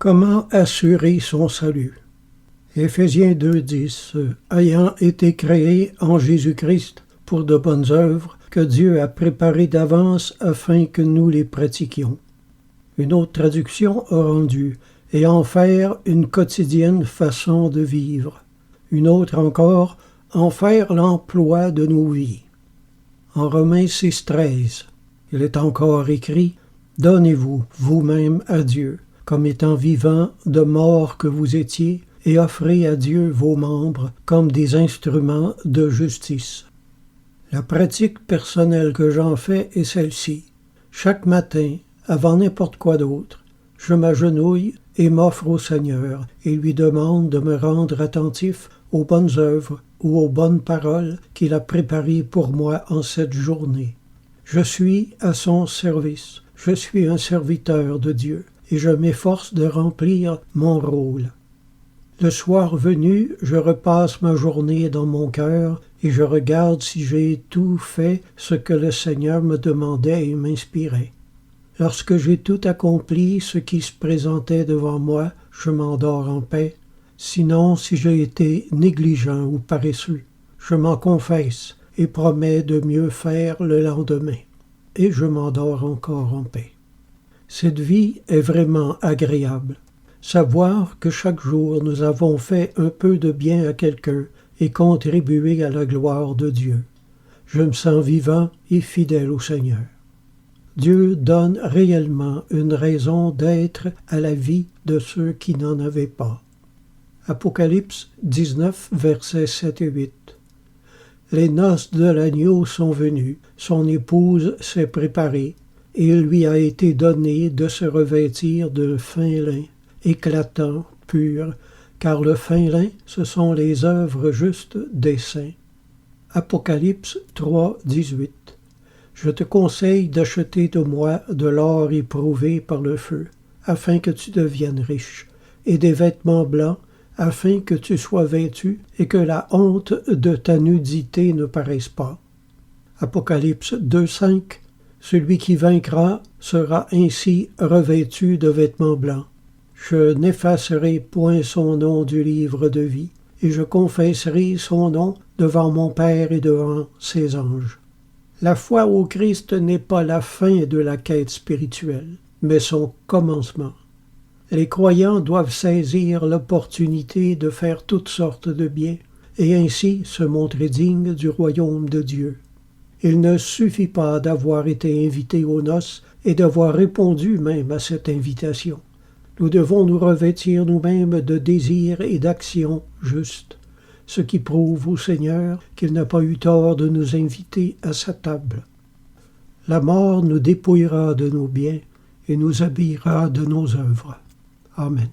Comment assurer son salut? Éphésiens 2,10 Ayant été créés en Jésus-Christ pour de bonnes œuvres que Dieu a préparées d'avance afin que nous les pratiquions. Une autre traduction a rendu « et en faire une quotidienne façon de vivre ». Une autre encore « en faire l'emploi de nos vies ». En Romains 6,13, il est encore écrit « Donnez-vous vous-même à Dieu, comme étant vivants de mort que vous étiez, et offrez à Dieu vos membres comme des instruments de justice. » La pratique personnelle que j'en fais est celle-ci. Chaque matin, avant n'importe quoi d'autre, je m'agenouille et m'offre au Seigneur et lui demande de me rendre attentif aux bonnes œuvres ou aux bonnes paroles qu'il a préparées pour moi en cette journée. Je suis à son service, je suis un serviteur de Dieu et je m'efforce de remplir mon rôle. Le soir venu, je repasse ma journée dans mon cœur et je regarde si j'ai tout fait ce que le Seigneur me demandait et m'inspirait. Lorsque j'ai tout accompli ce qui se présentait devant moi, je m'endors en paix. Sinon, si j'ai été négligent ou paresseux, je m'en confesse et promets de mieux faire le lendemain. Et je m'endors encore en paix. Cette vie est vraiment agréable. Savoir que chaque jour nous avons fait un peu de bien à quelqu'un et contribué à la gloire de Dieu. Je me sens vivant et fidèle au Seigneur. Dieu donne réellement une raison d'être à la vie de ceux qui n'en avaient pas. Apocalypse 19, versets 7 et 8. Les noces de l'agneau sont venues, son épouse s'est préparée, et il lui a été donné de se revêtir de fin lin, éclatant, pur, car le fin lin, ce sont les œuvres justes des saints. Apocalypse 3, 18. Je te conseille d'acheter de moi de l'or éprouvé par le feu, afin que tu deviennes riche, et des vêtements blancs, afin que tu sois vêtu et que la honte de ta nudité ne paraisse pas. Apocalypse 2, 5. Celui qui vaincra sera ainsi revêtu de vêtements blancs. Je n'effacerai point son nom du livre de vie, et je confesserai son nom devant mon Père et devant ses anges. La foi au Christ n'est pas la fin de la quête spirituelle, mais son commencement. Les croyants doivent saisir l'opportunité de faire toutes sortes de biens, et ainsi se montrer dignes du royaume de Dieu. Il ne suffit pas d'avoir été invités aux noces et d'avoir répondu même à cette invitation. Nous devons nous revêtir nous-mêmes de désirs et d'actions justes, ce qui prouve au Seigneur qu'il n'a pas eu tort de nous inviter à sa table. La mort nous dépouillera de nos biens et nous habillera de nos œuvres. Amen.